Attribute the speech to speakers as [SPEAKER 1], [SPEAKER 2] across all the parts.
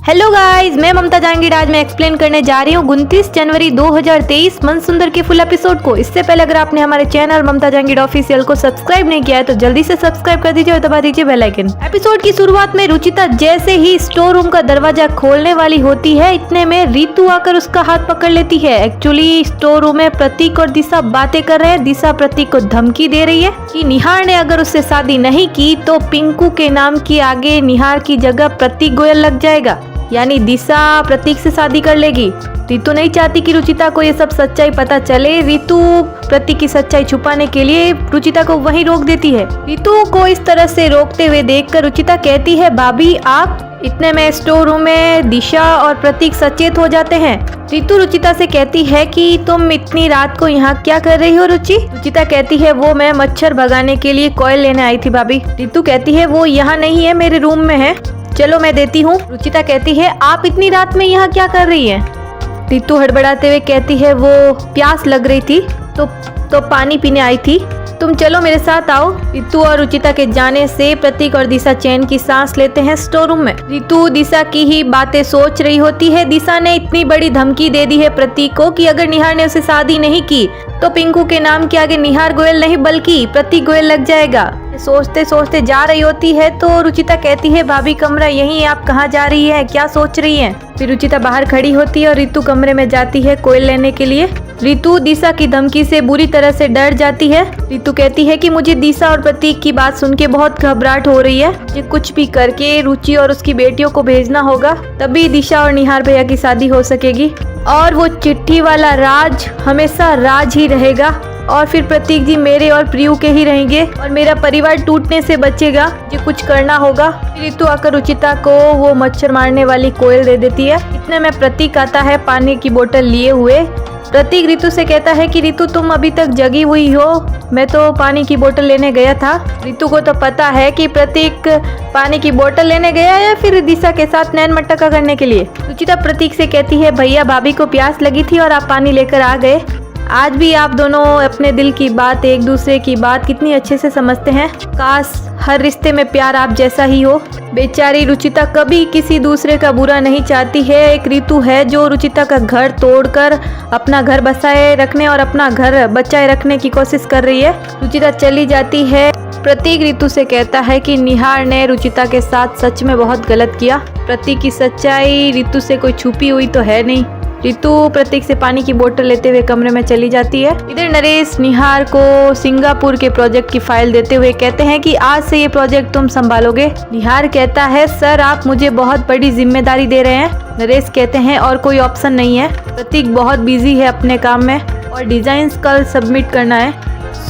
[SPEAKER 1] Hello guys, मैं ममता जहांगीर। आज मैं एक्सप्लेन करने जा रही हूँ 29 जनवरी 2023 मनसुंदर के फुल एपिसोड को। इससे पहले अगर आपने हमारे चैनल ममता जहांगीर ऑफिशियल को सब्सक्राइब नहीं किया है तो जल्दी से सब्सक्राइब कर दीजिए और दबा दीजिए बेल आइकन। एपिसोड की शुरुआत में रुचिता जैसे ही स्टोर रूम का दरवाजा खोलने वाली होती है, इतने में रितु आकर उसका हाथ पकड़ लेती है। एक्चुअली स्टोर रूम में प्रतीक और दिशा बातें कर रहे हैं। दिशा प्रतीक को धमकी दे रही है कि निहार ने अगर उससे शादी नहीं की तो पिंकू के नाम के आगे निहार की जगह प्रतीक गोयल लग जाएगा, यानी दिशा प्रतीक से शादी कर लेगी। रितु नहीं चाहती कि रुचिता को ये सब सच्चाई पता चले। रितु प्रतीक की सच्चाई छुपाने के लिए रुचिता को वहीं रोक देती है। रितु को इस तरह से रोकते हुए देखकर रुचिता कहती है, भाभी आप। इतने में स्टोर रूम में दिशा और प्रतीक सचेत हो जाते हैं। रितु रुचिता से कहती है कि तुम इतनी रात को यहाँ क्या कर रही हो रुचि? रुचिता कहती है, वो मैं मच्छर भगाने के लिए कॉइल लेने आई थी भाभी। रितु कहती है, वो यहाँ नहीं है, मेरे रूम में है, चलो मैं देती हूँ। रुचिता कहती है, आप इतनी रात में यहाँ क्या कर रही हैं? रितु हड़बड़ाते हुए कहती है, वो प्यास लग रही थी तो पानी पीने आई थी, तुम चलो मेरे साथ आओ। रितु और रुचिता के जाने से प्रतीक और दिशा चैन की सांस लेते हैं स्टोर रूम में। रितु दिशा की ही बातें सोच रही होती है। दिशा ने इतनी बड़ी धमकी दे दी है प्रतीक को कि अगर निहार ने उसे शादी नहीं की तो पिंकू के नाम के आगे निहार गोयल नहीं बल्कि प्रतीक गोयल लग जाएगा। सोचते सोचते जा रही होती है तो रुचिता कहती है, भाभी कमरा यही है, आप कहाँ जा रही है, क्या सोच रही हैं? फिर रुचिता बाहर खड़ी होती है और रितु कमरे में जाती है कोयल लेने के लिए। रितु दिशा की धमकी से बुरी तरह से डर जाती है। रितु कहती है कि मुझे दिशा और प्रतीक की बात सुन के बहुत घबराहट हो रही है। ये कुछ भी करके रुचि और उसकी बेटियों को भेजना होगा, तभी दिशा और निहार भैया की शादी हो सकेगी और वो चिट्ठी वाला राज हमेशा राज ही रहेगा और फिर प्रतीक जी मेरे और प्रियू के ही रहेंगे और मेरा परिवार टूटने से बचेगा। ये कुछ करना होगा। रितु आकर रुचिता को वो मच्छर मारने वाली कोयल दे देती है। इतने में प्रतीक आता है पानी की बोतल लिए हुए। प्रतीक रितु से कहता है कि रितु तुम अभी तक जगी हुई हो, मैं तो पानी की बोतल लेने गया था। रितु को तो पता है कि प्रतीक पानी की बोतल लेने गया या फिर दिशा के साथ नैन मटका करने के लिए। रुचिता प्रतीक से कहती है, भैया भाभी को प्यास लगी थी और आप पानी लेकर आ गए। आज भी आप दोनों अपने दिल की बात, एक दूसरे की बात कितनी अच्छे से समझते हैं। काश हर रिश्ते में प्यार आप जैसा ही हो। बेचारी रुचिता कभी किसी दूसरे का बुरा नहीं चाहती है। एक रितु है जो रुचिता का घर तोड़कर अपना घर बसाए रखने और अपना घर बचाए रखने की कोशिश कर रही है। रुचिता चली जाती है। प्रतीक रितु से कहता है कि निहार ने रुचिता के साथ सच में बहुत गलत किया। प्रतीक की सच्चाई रितु से कोई छुपी हुई तो है नहीं। रितु प्रतीक से पानी की बोतल लेते हुए कमरे में चली जाती है। इधर नरेश निहार को सिंगापुर के प्रोजेक्ट की फाइल देते हुए कहते हैं कि आज से ये प्रोजेक्ट तुम संभालोगे। निहार कहता है, सर आप मुझे बहुत बड़ी जिम्मेदारी दे रहे हैं। नरेश कहते हैं, और कोई ऑप्शन नहीं है। प्रतीक बहुत बिजी है अपने काम में और डिजाइन्स कल सबमिट करना है,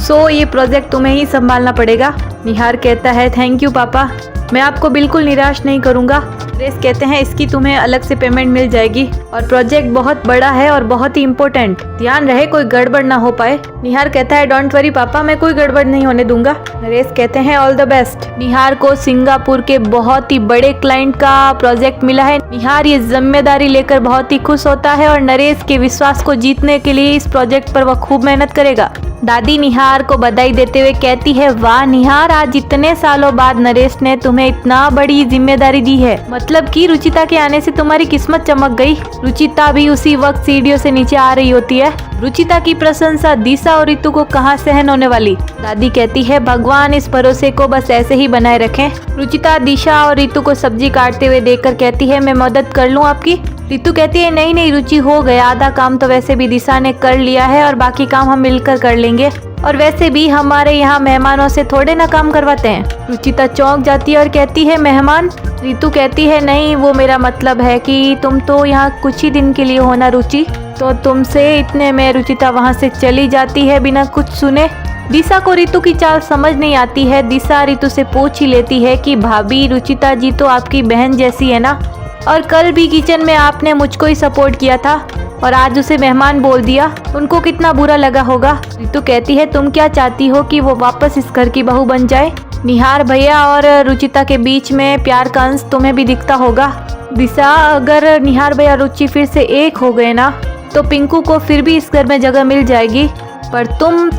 [SPEAKER 1] सो ये प्रोजेक्ट तुम्हें ही संभालना पड़ेगा। निहार कहता है, थैंक यू पापा, मैं आपको बिल्कुल निराश नहीं करूंगा। नरेश कहते हैं, इसकी तुम्हें अलग से पेमेंट मिल जाएगी और प्रोजेक्ट बहुत बड़ा है और बहुत ही इम्पोर्टेंट, ध्यान रहे कोई गड़बड़ ना हो पाए। निहार कहता है, डोंट वरी पापा, मैं कोई गड़बड़ नहीं होने दूंगा। नरेश कहते हैं, ऑल द बेस्ट। निहार को सिंगापुर के बहुत ही बड़े क्लाइंट का प्रोजेक्ट मिला है। निहार ये जिम्मेदारी लेकर बहुत ही खुश होता है और नरेश के विश्वास को जीतने के लिए इस प्रोजेक्ट पर वह खूब मेहनत करेगा। दादी निहार को बधाई देते हुए कहती है, वाह निहार, आज इतने सालों बाद नरेश ने तुम्हें इतना बड़ी जिम्मेदारी दी है, मतलब कि रुचिता के आने से तुम्हारी किस्मत चमक गई। रुचिता भी उसी वक्त सीढ़ियों से नीचे आ रही होती है। रुचिता की प्रशंसा दिशा और रितु को कहाँ सहन होने वाली। दादी कहती है, भगवान इस भरोसे को बस ऐसे ही बनाए रखें। रुचिता दिशा और रितु को सब्जी काटते हुए देखकर कहती है, मैं मदद कर लूँ आपकी? रितु कहती है, नहीं नहीं रुचि, हो गया, आधा काम तो वैसे भी दिशा ने कर लिया है और बाकी काम हम मिलकर कर लेंगे, और वैसे भी हमारे यहाँ मेहमानों से थोड़े ना काम करवाते हैं। रुचिता चौंक जाती है और कहती है, मेहमान? रितु कहती है, नहीं, वो मेरा मतलब है कि तुम तो यहाँ कुछ ही दिन के लिए हो ना रुचि, तो तुमसे। इतने में रुचिता वहाँ से चली जाती है बिना कुछ सुने। दिशा को रितु की चाल समझ नहीं आती है। दिशा रितु से पूछ ही लेती है कि भाभी रुचिता जी तो आपकी बहन जैसी है ना, और कल भी किचन में आपने मुझको ही सपोर्ट किया था और आज उसे मेहमान बोल दिया, उनको कितना बुरा लगा होगा। रितु कहती है, तुम क्या चाहती हो कि वो वापस इस घर की बहू बन जाए? निहार भैया और रुचिता के बीच में प्यार का अंश तुम्हें भी दिखता होगा। दिशा, अगर निहार भैया रुचि फिर से एक हो गए ना तो पिंकू को फिर भी इस घर में जगह मिल जाएगी, पर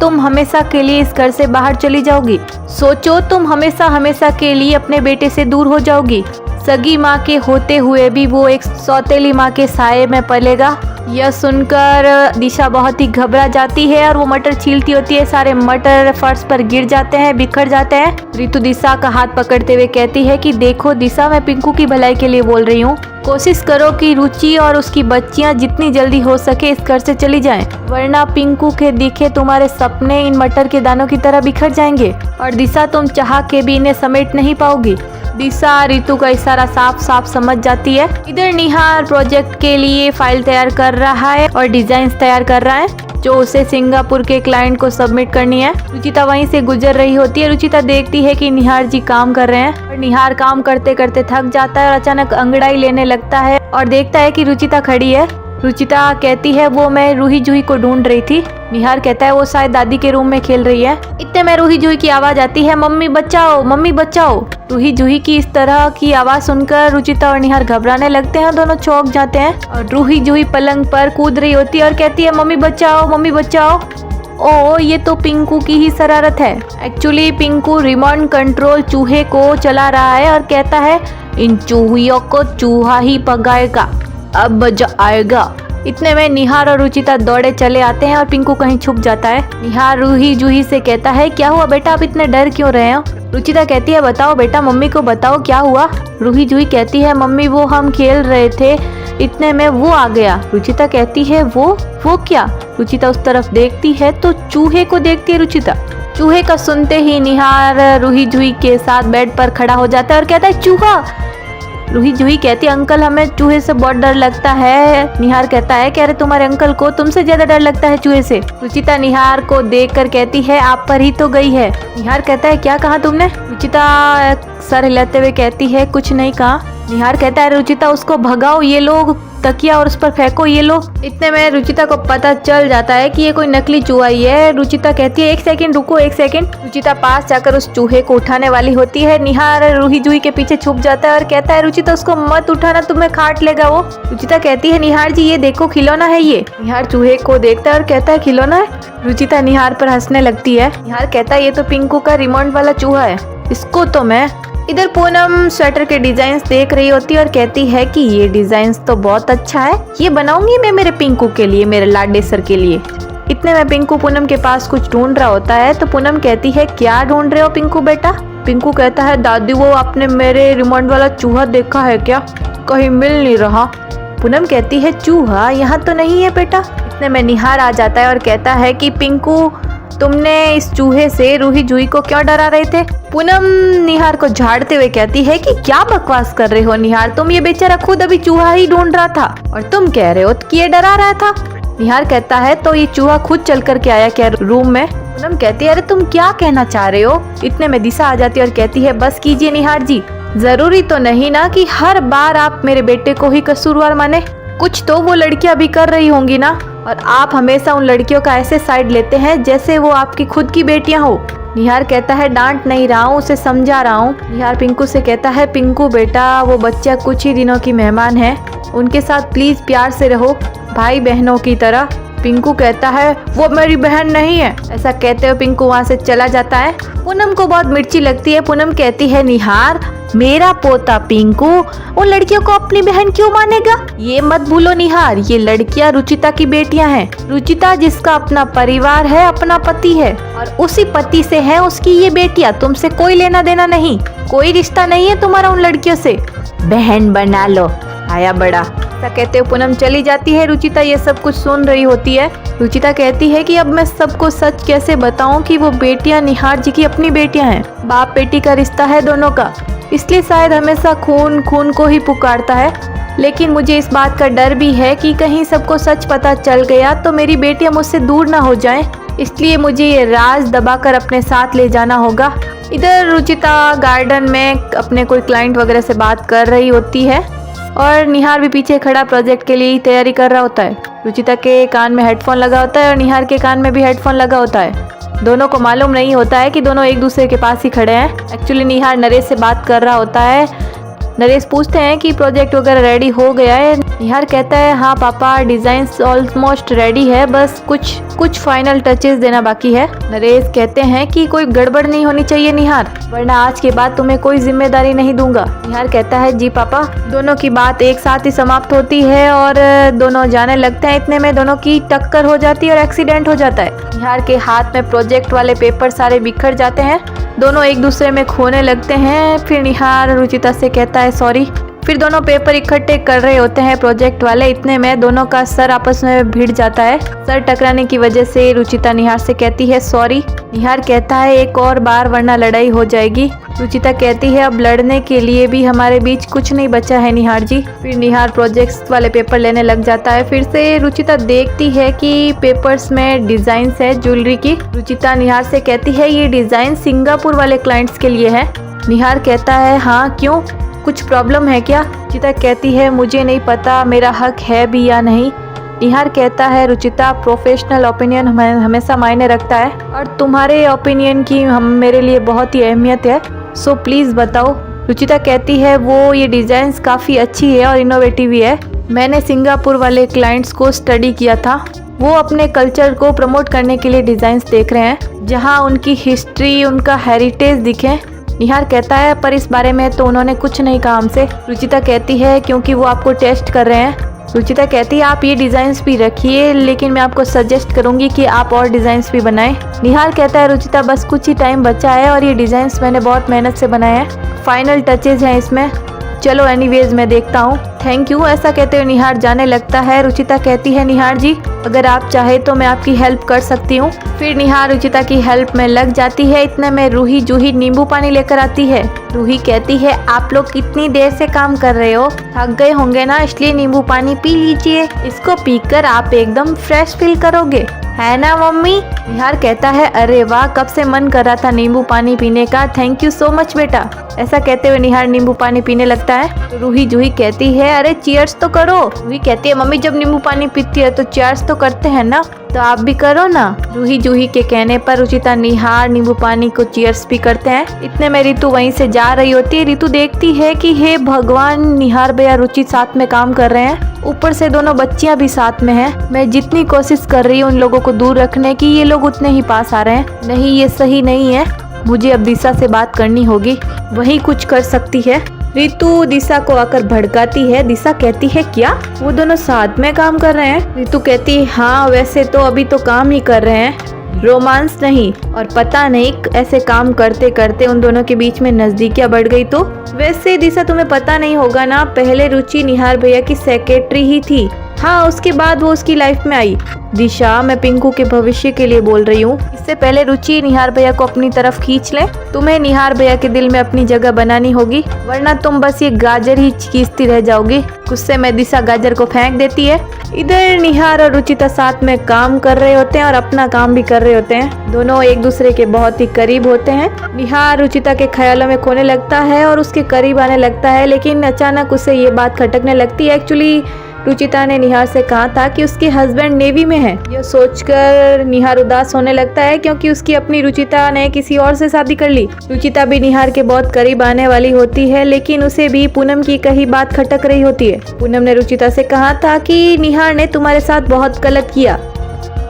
[SPEAKER 1] तुम हमेशा के लिए इस घर से बाहर चली जाओगी। सोचो, तुम हमेशा हमेशा के लिए अपने बेटे से दूर हो जाओगी। सगी माँ के होते हुए भी वो एक सौतेली माँ के साये में पलेगा। यह सुनकर दिशा बहुत ही घबरा जाती है और वो मटर छीलती होती है। सारे मटर फर्श पर गिर जाते हैं, बिखर जाते हैं। रितु दिशा का हाथ पकड़ते हुए कहती है कि देखो दिशा, मैं पिंकू की भलाई के लिए बोल रही हूँ। कोशिश करो कि रुचि और उसकी बच्चियाँ जितनी जल्दी हो सके इस घर से चली जाएं, वरना पिंकू के दिखे तुम्हारे सपने इन मटर के दानों की तरह बिखर जाएंगे और दिशा तुम चाह के भी इन्हें समेट नहीं पाओगी। दिशा रितु का इशारा साफ साफ समझ जाती है। इधर निहार प्रोजेक्ट के लिए फाइल तैयार कर रहा है और डिजाइन्स तैयार कर रहा है जो उसे सिंगापुर के क्लाइंट को सबमिट करनी है। रुचिता वहीं से गुजर रही होती है। रुचिता देखती है कि निहार जी काम कर रहे हैं और निहार काम करते करते थक जाता है और अचानक अंगड़ाई लेने लगता है और देखता है कि रुचिता खड़ी है। रुचिता कहती है वो मैं रूही जूही को ढूंढ रही थी। निहार कहता है वो शायद दादी के रूम में खेल रही है। इतने में रूही जूही की आवाज आती है, मम्मी बचाओ, मम्मी बचाओ। रूही जूही की इस तरह की आवाज सुनकर रुचिता और निहार घबराने लगते हैं। दोनों चौंक जाते हैं और रूही जूही पलंग पर कूद रही होती है और कहती है मम्मी बचाओ, मम्मी बचाओ। ओ ये तो पिंकू की ही शरारत है। एक्चुअली पिंकू रिमोट कंट्रोल चूहे को चला रहा है और कहता है इन चूहियों को चूहा ही पकाएगा, अब मजा आएगा। इतने में निहार और रुचिता दौड़े चले आते हैं और पिंकू कहीं छुप जाता है। निहार रूही जूही से कहता है क्या हुआ बेटा, आप इतने डर क्यों रहे हो? रुचिता कहती है बताओ बेटा, मम्मी को बताओ क्या हुआ। रूही जूही कहती है मम्मी वो हम खेल रहे थे, इतने में वो आ गया। रुचिता कहती है वो क्या? रुचिता उस तरफ देखती है तो चूहे को देखती है रुचिता। चूहे का सुनते ही निहार रूही जूही के साथ बेड पर खड़ा हो जाता है और कहता है चूहा। रूही जूही कहती है अंकल हमें चूहे से बहुत डर लगता है। निहार कहता है कह रहे तुम्हारे अंकल को तुमसे ज्यादा डर लगता है चूहे से। रुचिता निहार को देखकर कहती है आप पर ही तो गई है। निहार कहता है क्या कहा तुमने? रुचिता सर हिलाते हुए कहती है कुछ नहीं कहा। निहार कहता है रुचिता उसको भगाओ, ये लोग तकिया और उस पर फेंको ये लो। इतने में रुचिता को पता चल जाता है कि ये कोई नकली चूहा ही है। रुचिता कहती है एक सेकंड रुको, एक सेकंड। रुचिता पास जाकर उस चूहे को उठाने वाली होती है। निहार रूही जूही के पीछे छुप जाता है और कहता है रुचिता उसको मत उठाना, तुम्हें काट लेगा वो। रुचिता कहती है निहार जी ये देखो खिलौना है ये। निहार चूहे को देखता है और कहता है खिलौना है? रुचिता निहार पर हंसने लगती है। निहार कहता है ये तो पिंकू का रिमोट वाला चूहा है, इसको तो मैं। इधर पूनम स्वेटर के डिजाइन्स देख रही होती है और कहती है कि ये डिजाइन्स तो बहुत अच्छा है, ये बनाऊंगी मैं मेरे पिंकू के लिए, मेरे लाडे सर के लिए। इतने में पिंकू पूनम के पास कुछ ढूंढ रहा होता है तो पूनम कहती है क्या ढूंढ रहे हो पिंकू बेटा? पिंकू कहता है दादी वो आपने मेरे रिमोट वाला चूहा देखा है क्या? कहीं मिल नहीं रहा। पूनम कहती है चूहा यहाँ तो नहीं है बेटा। इतने में निहार आ जाता है और कहता है कि पिंकू तुमने इस चूहे से रूही जूही को क्यों डरा रहे थे? पूनम निहार को झाड़ते हुए कहती है कि क्या बकवास कर रहे हो निहार, तुम ये बेचारा खुद अभी चूहा ही ढूंढ रहा था और तुम कह रहे हो कि ये डरा रहा था। निहार कहता है तो ये चूहा खुद चल कर के आया क्या रूम में? पूनम कहती है अरे तुम क्या कहना चाह रहे हो? इतने में दिशा आ जाती है और कहती है बस कीजिए निहार जी, जरूरी तो नहीं ना कि हर बार आप मेरे बेटे को ही कसूरवार माने, कुछ तो वो लड़कियां भी कर रही होंगी ना, और आप हमेशा उन लड़कियों का ऐसे साइड लेते हैं जैसे वो आपकी खुद की बेटियां हो। निहार कहता है डांट नहीं रहा हूँ, उसे समझा रहा हूँ। निहार पिंकू से कहता है पिंकू बेटा वो बच्चा कुछ ही दिनों की मेहमान है, उनके साथ प्लीज प्यार से रहो भाई बहनों की तरह। पिंकू कहता है वो मेरी बहन नहीं है। ऐसा कहते हुए पिंकू वहाँ से चला जाता है। पूनम को बहुत मिर्ची लगती है। पूनम कहती है निहार मेरा पोता पिंकू उन लड़कियों को अपनी बहन क्यों मानेगा? ये मत भूलो निहार, ये लड़कियां रुचिता की बेटियां हैं। रुचिता जिसका अपना परिवार है, अपना पति है और उसी पति से है उसकी ये बेटियां। तुमसे कोई लेना देना नहीं, कोई रिश्ता नहीं है तुम्हारा उन लड़कियों से। बहन बना लो आया बड़ा। ऐसा कहते हुए पूनम चली जाती है। रुचिता ये सब कुछ सुन रही होती है। रुचिता कहती है कि अब मैं सबको सच कैसे बताऊं कि वो बेटियां निहार जी की अपनी बेटियां हैं। बाप बेटी का रिश्ता है दोनों का, इसलिए शायद हमेशा खून खून को ही पुकारता है। लेकिन मुझे इस बात का डर भी है कि कहीं सबको सच पता चल गया तो मेरी बेटियां मुझसे दूर ना हो जाएं, इसलिए मुझे ये राज दबाकर अपने साथ ले जाना होगा। इधर रुचिता गार्डन में अपने कोई क्लाइंट वगैरह से बात कर रही होती है और निहार भी पीछे खड़ा प्रोजेक्ट के लिए तैयारी कर रहा होता है। रुचिता के कान में हेडफोन लगा होता है और निहार के कान में भी हेडफोन लगा होता है। दोनों को मालूम नहीं होता है कि दोनों एक दूसरे के पास ही खड़े हैं। एक्चुअली निहार नरेश से बात कर रहा होता है। नरेश पूछते हैं कि प्रोजेक्ट वगैरह रेडी हो गया है निहार कहता है हाँ पापा, डिजाइन ऑलमोस्ट रेडी है, बस कुछ फाइनल टचेस देना बाकी है। नरेश कहते हैं कि कोई गड़बड़ नहीं होनी चाहिए निहार, वरना आज के बाद तुम्हें कोई जिम्मेदारी नहीं दूंगा। निहार कहता है जी पापा। दोनों की बात एक साथ ही समाप्त होती है और दोनों जाने लगते हैं। इतने में दोनों की टक्कर हो जाती है और एक्सीडेंट हो जाता है। निहार के हाथ में प्रोजेक्ट वाले पेपर सारे बिखर जाते हैं, दोनों एक दूसरे में खोने लगते हैं। फिर निहार रुचिता से कहता है सॉरी। फिर दोनों पेपर इकट्ठे कर रहे होते हैं प्रोजेक्ट वाले। इतने में दोनों का सर आपस में भिड़ जाता है। सर टकराने की वजह से रुचिता निहार से कहती है सॉरी। निहार कहता है एक और बार वरना लड़ाई हो जाएगी। रुचिता कहती है अब लड़ने के लिए भी हमारे बीच कुछ नहीं बचा है निहार जी। फिर निहार प्रोजेक्ट्स वाले पेपर लेने लग जाता है। फिर से रुचिता देखती है कि पेपर्स में डिजाइन है ज्वेलरी की। रुचिता निहार से कहती है ये डिजाइन सिंगापुर वाले क्लाइंट्स के लिए है। निहार कहता है हाँ क्यों, कुछ प्रॉब्लम है क्या? रुचिता कहती है मुझे नहीं पता मेरा हक है भी या नहीं। निहार कहता है रुचिता प्रोफेशनल ओपिनियन हमेशा मायने रखता है और तुम्हारे ओपिनियन की मेरे लिए बहुत ही अहमियत है, सो प्लीज़ बताओ। रुचिता कहती है वो ये डिज़ाइंस काफ़ी अच्छी है और इनोवेटिव भी है। मैंने सिंगापुर वाले क्लाइंट्स को स्टडी किया था, वो अपने कल्चर को प्रमोट करने के लिए डिज़ाइंस देख रहे हैं जहाँ उनकी हिस्ट्री, उनका हेरिटेज दिखे। निहार कहता है पर इस बारे में तो उन्होंने कुछ नहीं कहा हमसे। रुचिता कहती है क्योंकि वो आपको टेस्ट कर रहे हैं। रुचिता कहती है आप ये डिज़ाइंस भी रखिए, लेकिन मैं आपको सजेस्ट करूंगी कि आप और डिज़ाइंस भी बनाएं। निहार कहता है रुचिता बस कुछ ही टाइम बचा है और ये डिज़ाइंस मैंने बहुत मेहनत से बनाए हैं, फाइनल टचेज हैं इसमें, चलो एनीवेज मैं देखता हूँ, थैंक यू। ऐसा कहते हुए निहार जाने लगता है। रुचिता कहती है निहार जी अगर आप चाहे तो मैं आपकी हेल्प कर सकती हूँ। फिर निहार रुचिता की हेल्प में लग जाती है। इतने में रूही जूही नींबू पानी लेकर आती है। रूही कहती है आप लोग कितनी देर से काम कर रहे हो, थक गए होंगे ना, इसलिए नींबू पानी पी लीजिए, इसको पीकर आप एकदम फ्रेश फील करोगे, है ना मम्मी? निहार कहता है अरे वाह, कब से मन कर रहा था नींबू पानी पीने का, थैंक यू सो मच बेटा। ऐसा कहते हुए निहार नींबू पानी पीने लगता है। तो रूही जूही कहती है अरे चीयर्स तो करो। रूही कहती है मम्मी जब नींबू पानी पीती है तो चीयर्स तो करते हैं ना, तो आप भी करो ना। रूही जूही के कहने पर रुचिता निहार नींबू पानी को चीयर्स भी करते हैं। इतने में रितु वहीं से जा रही होती है। रितु देखती है कि हे भगवान, निहार भैया रुचि साथ में काम कर रहे हैं, ऊपर से दोनों बच्चियां भी साथ में हैं। मैं जितनी कोशिश कर रही हूँ उन लोगों को दूर रखने की, ये लोग उतने ही पास आ रहे हैं। नहीं ये सही नहीं है, मुझे अब दिशा से बात करनी होगी, वही कुछ कर सकती है। रितु दिशा को आकर भड़काती है। दिशा कहती है क्या वो दोनों साथ में काम कर रहे हैं? रितु कहती है हाँ वैसे तो अभी तो काम ही कर रहे हैं, रोमांस नहीं, और पता नहीं ऐसे काम करते करते उन दोनों के बीच में नजदीकियां बढ़ गई तो। वैसे दिशा तुम्हें पता नहीं होगा ना, पहले रुचि निहार भैया की सेक्रेटरी ही थी, हाँ उसके बाद वो उसकी लाइफ में आई। दिशा मैं पिंकू के भविष्य के लिए बोल रही हूँ, इससे पहले रुचि निहार भैया को अपनी तरफ खींच ले। तुम्हें निहार भैया के दिल में अपनी जगह बनानी होगी, वरना तुम बस ये गाजर ही खींचती रह जाओगी। गुस्से में दिशा गाजर को फेंक देती है। इधर निहार और रुचिता साथ में काम कर रहे होते हैं और अपना काम भी कर रहे होते हैं। दोनों एक दूसरे के बहुत ही करीब होते हैं। निहार रुचिता के ख्यालों में खोने लगता है और उसके करीब आने लगता है, लेकिन अचानक उसे ये बात खटकने लगती है। एक्चुअली रुचिता ने निहार से कहा था कि उसके हस्बैंड नेवी में है। यह सोचकर निहार उदास होने लगता है क्योंकि उसकी अपनी रुचिता ने किसी और से शादी कर ली। रुचिता भी निहार के बहुत करीब आने वाली होती है, लेकिन उसे भी पूनम की कही बात खटक रही होती है। पूनम ने रुचिता से कहा था कि निहार ने तुम्हारे साथ बहुत गलत किया,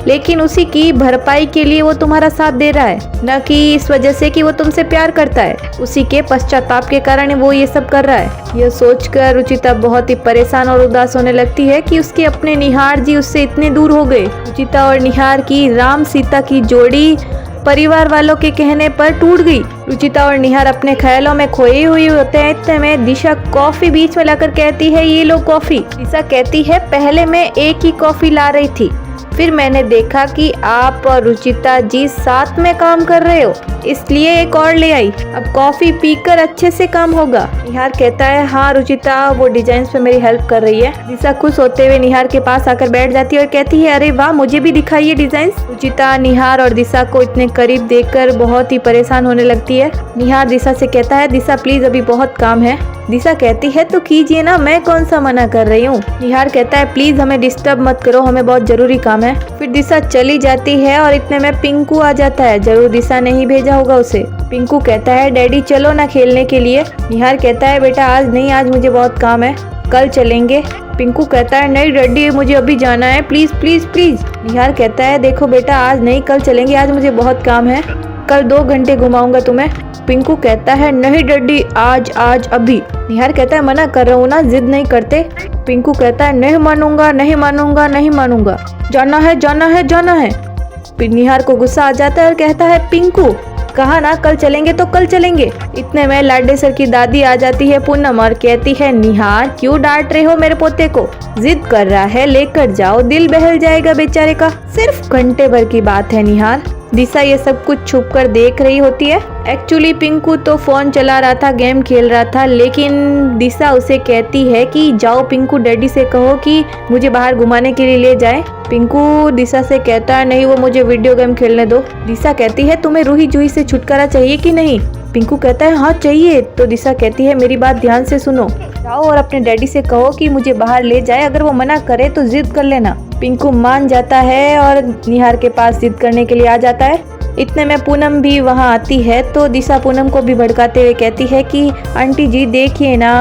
[SPEAKER 1] लेकिन उसी की भरपाई के लिए वो तुम्हारा साथ दे रहा है, न कि इस वजह से कि वो तुमसे प्यार करता है। उसी के पश्चाताप के कारण वो ये सब कर रहा है। यह सोचकर रुचिता बहुत ही परेशान और उदास होने लगती है कि उसके अपने निहार जी उससे इतने दूर हो गए। रुचिता और निहार की राम सीता की जोड़ी परिवार वालों के कहने पर टूट गई। रुचिता और निहार अपने ख्यालों में खोए हुए होते हैं। इतने में दिशा कॉफी बीच में लाकर कहती है ये लो कॉफी। दिशा कहती है पहले मैं एक ही कॉफी ला रही थी, फिर मैंने देखा कि आप और रुचिता जी साथ में काम कर रहे हो, इसलिए एक और ले आई। अब कॉफी पीकर अच्छे से काम होगा। निहार कहता है हाँ रुचिता वो डिजाइन पे मेरी हेल्प कर रही है। दिशा खुश होते हुए निहार के पास आकर बैठ जाती है और कहती है अरे वाह मुझे भी दिखाइए डिजाइन। रुचिता निहार और दिशा को इतने करीब देखकर बहुत ही परेशान होने लगती है। निहार दिशा से कहता है दिशा प्लीज अभी बहुत काम है। दिशा कहती है तो कीजिए ना, मैं कौन सा मना कर रही हूँ। निहार कहता है प्लीज हमें डिस्टर्ब मत करो, हमें बहुत जरूरी काम है। फिर दिशा चली जाती है और इतने में पिंकू आ जाता है। जरूर दिशा ने ही भेजा होगा उसे। पिंकू कहता है डैडी चलो ना खेलने के लिए। निहार कहता है बेटा आज नहीं, आज मुझे बहुत काम है। कल चलेंगे। पिंकू कहता है नहीं डैडी मुझे अभी जाना है, प्लीज प्लीज प्लीज। निहार कहता है देखो बेटा आज नहीं कल चलेंगे, आज मुझे बहुत काम है, कल 2 घंटे घुमाऊंगा तुम्हें। पिंकू कहता है नहीं डैडी आज आज अभी। निहार कहता है मना कर रहा हूँ ना, जिद नहीं करते। पिंकू कहता है नहीं मानूंगा नहीं मानूंगा नहीं मानूंगा, जाना है जाना है जाना है। निहार को गुस्सा आ जाता है और कहता है पिंकू कहा ना कल चलेंगे तो कल चलेंगे। इतने में लाडे सर की दादी आ जाती है पूनम और कहती है निहार क्यों डांट रहे हो मेरे पोते को, जिद कर रहा है लेकर जाओ, दिल बहल जाएगा बेचारे का। सिर्फ घंटे भर की बात है निहार। दिशा ये सब कुछ छुप कर देख रही होती है। एक्चुअली पिंकू तो फोन चला रहा था, गेम खेल रहा था, लेकिन दिशा उसे कहती है कि जाओ पिंकू डैडी से कहो कि मुझे बाहर घुमाने के लिए ले जाए। पिंकू दिशा से कहता है नहीं वो मुझे वीडियो गेम खेलने दो। दिशा कहती है तुम्हें रूही जूही से छुटकारा चाहिए कि नहीं। पिंकू कहता है हाँ चाहिए। तो दिशा कहती है मेरी बात ध्यान से सुनो, जाओ और अपने डैडी से कहो कि मुझे बाहर ले जाए, अगर वो मना करे तो जिद कर लेना। पिंकू मान जाता है और निहार के पास जिद करने के लिए आ जाता है। इतने में पूनम भी वहाँ आती है तो दिशा पूनम को भी भड़काते हुए कहती है कि आंटी जी देखिए ना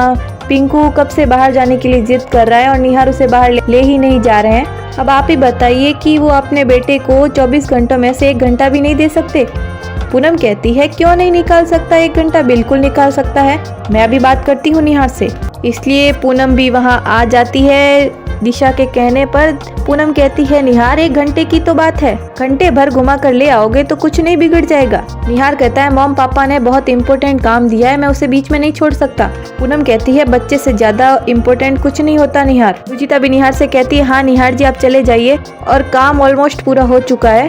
[SPEAKER 1] पिंकू कब से बाहर जाने के लिए जिद कर रहा है और निहार उसे बाहर ले ही नहीं जा रहे हैं। अब आप ही बताइए कि वो अपने बेटे को 24 घंटों में से 1 घंटा भी नहीं दे सकते। पूनम कहती है क्यों नहीं निकाल सकता, 1 घंटा बिल्कुल निकाल सकता है, मैं अभी बात करती हूँ निहार से। इसलिए पूनम भी वहाँ आ जाती है। दिशा के कहने पर पूनम कहती है निहार 1 घंटे की तो बात है, घंटे भर घुमा कर ले आओगे तो कुछ नहीं बिगड़ जाएगा। निहार कहता है मॉम पापा ने बहुत इम्पोर्टेंट काम दिया है, मैं उसे बीच में नहीं छोड़ सकता। पूनम कहती है बच्चे से ज्यादा इम्पोर्टेंट कुछ नहीं होता निहार। रुचिता भी निहार से कहती है हाँ निहार जी आप चले जाइए और काम ऑलमोस्ट पूरा हो चुका है,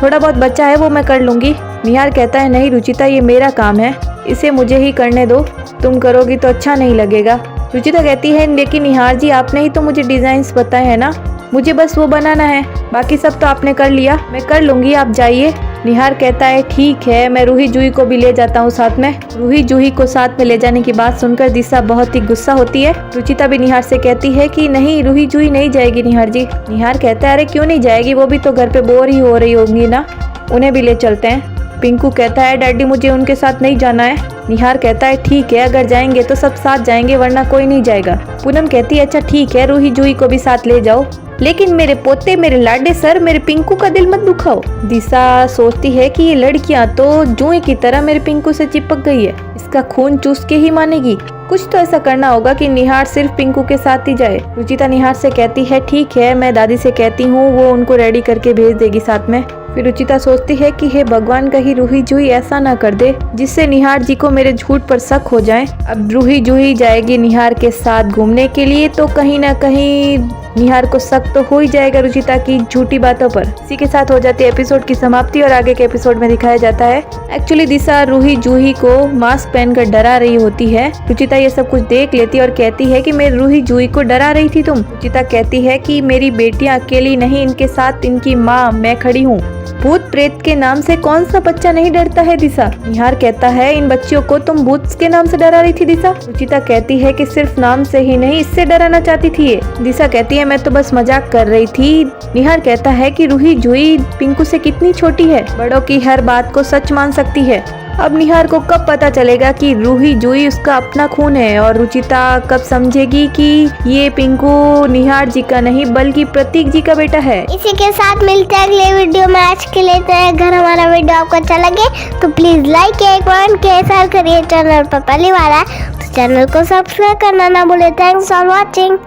[SPEAKER 1] थोड़ा बहुत बचा है वो मैं कर लूंगी। निहार कहता है नहीं रुचिता ये मेरा काम है, इसे मुझे ही करने दो, तुम करोगी तो अच्छा नहीं लगेगा। रुचिता कहती है लेकिन निहार जी आपने ही तो मुझे डिजाइन्स बताए हैं ना, मुझे बस वो बनाना है, बाकी सब तो आपने कर लिया, मैं कर लूंगी आप जाइए। निहार कहता है ठीक है मैं रूही जूही को भी ले जाता हूँ साथ में। रूही जूही को साथ में ले जाने की बात सुनकर दिशा बहुत ही गुस्सा होती है। रुचिता भी निहार से कहती है कि नहीं रूही जूही नहीं जाएगी निहार जी। निहार कहता है अरे क्यों नहीं जाएगी, वो भी तो घर पे बोर ही हो रही होंगी ना, उन्हें भी ले चलते हैं। पिंकू कहता है डैडी मुझे उनके साथ नहीं जाना है। निहार कहता है ठीक है अगर जाएंगे तो सब साथ जाएंगे वरना कोई नहीं जाएगा। पूनम कहती है अच्छा ठीक है रूही जूही को भी साथ ले जाओ, लेकिन मेरे पोते मेरे लाडे सर मेरे पिंकू का दिल मत दुखाओ। दिशा सोचती है कि ये लड़कियां तो जूही की तरह मेरे पिंकू से चिपक गई है, इसका खून चूस के ही मानेगी, कुछ तो ऐसा करना होगा कि निहार सिर्फ पिंकू के साथ ही जाए। रुचिता निहार से कहती है ठीक है मैं दादी से कहती हूँ वो उनको रेडी करके भेज देगी साथ में। फिर रुचिता सोचती है कि हे भगवान कहीं रूही जूही ऐसा ना कर दे जिससे निहार जी को मेरे झूठ पर शक हो जाए। अब रूही जूही जाएगी निहार के साथ घूमने के लिए तो कहीं ना कहीं निहार को शक तो हो ही जाएगा रुचिता की झूठी बातों पर। इसी के साथ हो जाती है एपिसोड की समाप्ति और आगे के एपिसोड में दिखाया जाता है एक्चुअली दिशा रूही जूही को मास्क पहनकर डरा रही होती है। रुचिता ये सब कुछ देख लेती है और कहती है कि मैं रूही जूही को डरा रही थी तुम। रुचिता कहती है कि मेरी बेटियां अकेली नहीं, इनके साथ इनकी माँ मैं खड़ी हूँ। भूत प्रेत के नाम से कौन सा बच्चा नहीं डरता है दिशा। निहार कहता है इन बच्चियों को तुम भूत के नाम से डरा रही थी दिशा। रुचिता कहती है कि सिर्फ नाम से ही नहीं इससे डराना चाहती थी ये। दिशा कहती है मैं तो बस मजाक कर रही थी। निहार कहता है कि रूही जूही पिंकू से कितनी छोटी है, बड़ों की हर बात को सच मान सकती है। अब निहार को कब पता चलेगा कि रूही जूही उसका अपना खून है और रुचिता कब समझेगी कि ये पिंकू निहार जी का नहीं बल्कि प्रतीक जी का बेटा है।
[SPEAKER 2] इसी के साथ मिलते हैं अगले वीडियो में। आज के लिए अगर हमारा वीडियो आपको अच्छा लगे तो प्लीज लाइक कमेंट शेयर करिए। चैनल पर पहली बार आए तो चैनल को सब्सक्राइब करना ना भूले। Thanks for watching.